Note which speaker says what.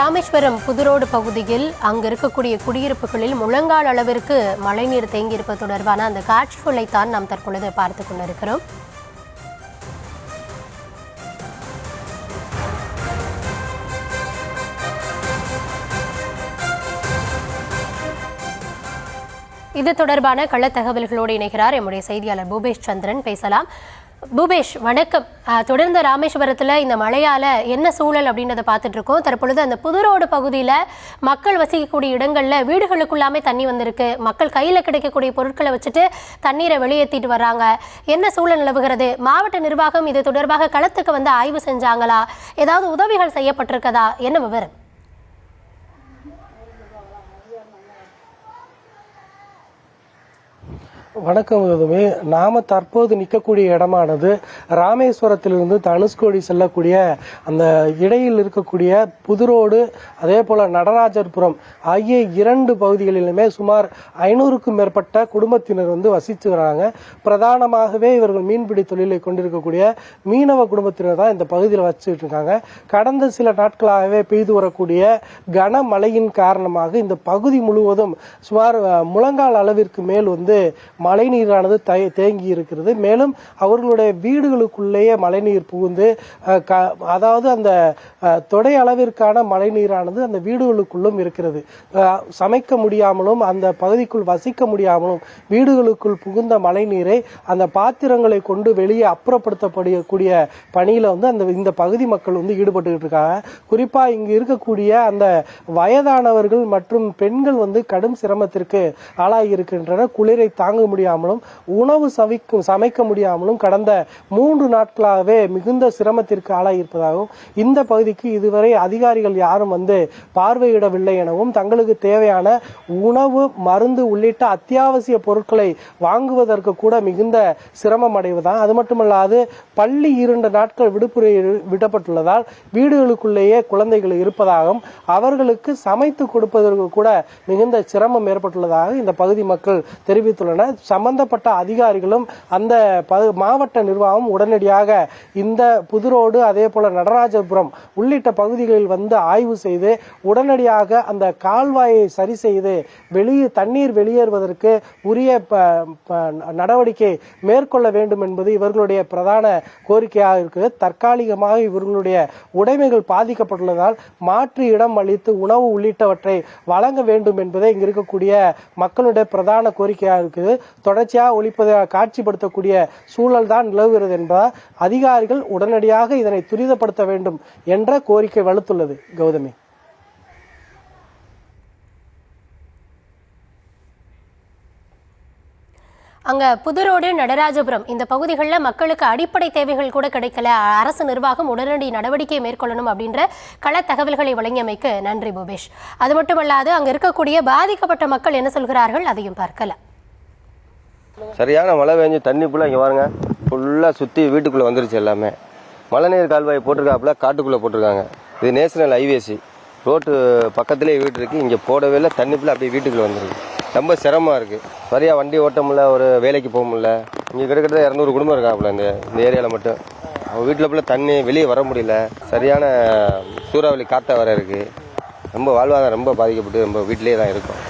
Speaker 1: ராமேஸ்வரம் புதுரோடு பகுதியில் அங்கு இருக்கக்கூடிய குடியிருப்புகளில் முழங்கால் அளவிற்கு மழைநீர் தேங்கியிருப்பது தொடர்பான அந்த காட்சிகளைத்தான் நாம் தற்பொழுது பார்த்துக் கொண்டிருக்கிறோம். இது தொடர்பான கள தகவல்களோடு இணைகிறார் எம்முடைய செய்தியாளர் பூபேஷ் சந்திரன். பேசலாம். பூபேஷ், வணக்கம். தொடர்ந்து ராமேஸ்வரத்தில் இந்த மழையால் என்ன சூழல் அப்படின்றத பார்த்துட்டு இருக்கோம். தற்பொழுது அந்த புதுரோடு பகுதியில் மக்கள் வசிக்கக்கூடிய இடங்களில் வீடுகளுக்குள்ளாமே தண்ணி வந்திருக்கு. மக்கள் கையில் கிடைக்கக்கூடிய பொருட்களை வச்சுட்டு தண்ணீரை வெளியேற்றிட்டு வர்றாங்க. என்ன சூழல் நிலவுகிறது? மாவட்ட நிர்வாகம் இது தொடர்பாக களத்துக்கு வந்து ஆய்வு செஞ்சாங்களா? ஏதாவது உதவிகள் செய்யப்பட்டிருக்கதா? என்ன விவரம்?
Speaker 2: வணக்கம் கௌதமி. நாம தற்போது நிற்கக்கூடிய இடமானது ராமேஸ்வரத்திலிருந்து தனுஷ்கோடி செல்லக்கூடிய அந்த இடையில் இருக்கக்கூடிய புதுரோடு அதே போல நடராஜர்புரம் ஆகிய இரண்டு பகுதிகளிலுமே சுமார் 500க்கும் மேற்பட்ட குடும்பத்தினர் வசித்து வராங்க. பிரதானமாகவே இவர்கள் மீன்பிடி தொழிலை கொண்டிருக்கக்கூடிய மீனவ குடும்பத்தினர் தான் இந்த பகுதியில் வச்சுட்டு இருக்காங்க. கடந்த சில நாட்களாகவே பெய்து வரக்கூடிய கனமழையின் காரணமாக இந்த பகுதி முழுவதும் சுமார் முழங்கால் அளவிற்கு மேல் மழை நீரானது தேங்கி இருக்கிறது. மேலும் அவர்களுடைய வீடுகளுக்குள்ளேயே மழைநீர் புகுந்து அதாவது அந்த தொடை அளவிற்கான மழை நீரானது அந்த வீடுகளுக்குள்ளும் இருக்கிறது. சமைக்க முடியாமலும் அந்த பகுதிக்குள் வசிக்க முடியாமலும் வீடுகளுக்குள் புகுந்த மழை நீரை அந்த பாத்திரங்களை கொண்டு வெளியே அப்புறப்படுத்தப்படக்கூடிய பணியில இந்த பகுதி மக்கள் ஈடுபட்டு இருக்காங்க. குறிப்பா இங்கு இருக்கக்கூடிய அந்த வயதானவர்கள் மற்றும் பெண்கள் கடும் சிரமத்திற்கு ஆளாகி இருக்கின்றனர். குளிரை தாங்க முடியாமலும் உணவு சமைக்க முடியாமலும் கடந்த 3 நாட்களாகவே மிகுந்த சிரமத்திற்கு ஆளாகியிருப்பதாகவும் இந்த பகுதிக்கு இதுவரை அதிகாரிகள் யாரும் பார்வையிடவில்லை எனவும் தங்களுக்கு தேவையான உணவு மருந்து உள்ளிட்ட அத்தியாவசிய பொருட்களை வாங்குவதற்கு கூட மிகுந்த சிரமம் அடைவதான். அது மட்டுமல்லாது பள்ளி 2 நாட்கள் விடுமுறை விடப்பட்டுள்ளதால் வீடுகளுக்குள்ளேயே குழந்தைகள் இருப்பதாகவும் அவர்களுக்கு சமைத்து கொடுப்பதற்கு கூட மிகுந்த சிரமம் ஏற்பட்டுள்ளதாக இந்த பகுதி மக்கள் தெரிவித்துள்ளனர். சம்பந்தப்பட்ட அதிகாரிகளும் அந்த மாவட்ட நிர்வாகம் உடனடியாக இந்த புதுரோடு அதே போல நடராஜபுரம் உள்ளிட்ட பகுதிகளில் ஆய்வு செய்து உடனடியாக அந்த கால்வாயை சரி செய்து தண்ணீர் வெளியேறுவதற்கு உரிய நடவடிக்கை மேற்கொள்ள வேண்டும் என்பது இவர்களுடைய பிரதான கோரிக்கையாக இருக்கு. தற்காலிகமாக இவர்களுடைய உடைமைகள் பாதிக்கப்பட்டுள்ளதால் மாற்று இடம் அளித்து உணவு உள்ளிட்டவற்றை வழங்க வேண்டும் என்பதே இங்கு இருக்கக்கூடிய மக்களுடைய பிரதான கோரிக்கையாக இருக்குது. தொடர்ச்சியாக ஒழிப்பதை காட்சிப்படுத்தக்கூடிய சூழல் தான் நிலவுகிறது என்பதால் அதிகாரிகள் உடனடியாக இதனை துரிதப்படுத்த வேண்டும் என்ற கோரிக்கை வலுத்துள்ளது. கௌதமி,
Speaker 1: அங்க புதுரோடு நடராஜபுரம் இந்த பகுதிகளில் மக்களுக்கு அடிப்படை தேவைகள் கூட கிடைக்கல. அரசு நிர்வாகம் உடனடி நடவடிக்கை மேற்கொள்ளணும் அப்படின்ற கள தகவல்களை வழங்கியமைக்கு நன்றி பூபேஷ். அது மட்டுமல்லாது அங்க இருக்கக்கூடிய பாதிக்கப்பட்ட மக்கள் என்ன சொல்கிறார்கள் அதையும் பார்க்கலாம்.
Speaker 3: சரியான மழை பெஞ்சு தண்ணி ஃபுல்லாக இங்கே பாருங்க, ஃபுல்லாக சுற்றி வீட்டுக்குள்ளே வந்துருச்சு. எல்லாமே மழைநீர் கால்வாய் போட்டிருக்காப்புல காட்டுக்குள்ளே போட்டிருக்காங்க. இது நேஷனல் ஹைவேசி ரோட்டு பக்கத்துலேயே வீடு இருக்குது. இங்கே போடவே இல்லை, தண்ணி ஃபுல்லாக அப்படியே வீட்டுக்குள்ளே வந்துருக்கு. ரொம்ப சிரமமாக இருக்குது. சரியாக வண்டி ஓட்ட முடியல, ஒரு வேலைக்கு போக முடியல. இங்கே கிட்டத்தட்ட 200 குடும்பம் இருக்காப்புல இந்த ஏரியாவில் மட்டும். அவங்க வீட்டில் ஃபுல்லாக தண்ணி, வெளியே வர முடியல. சரியான சூறாவளி காற்றை வர இருக்குது. ரொம்ப வாழ்வாதாரம் ரொம்ப பாதிக்கப்பட்டு ரொம்ப வீட்டிலே தான் இருக்கும்.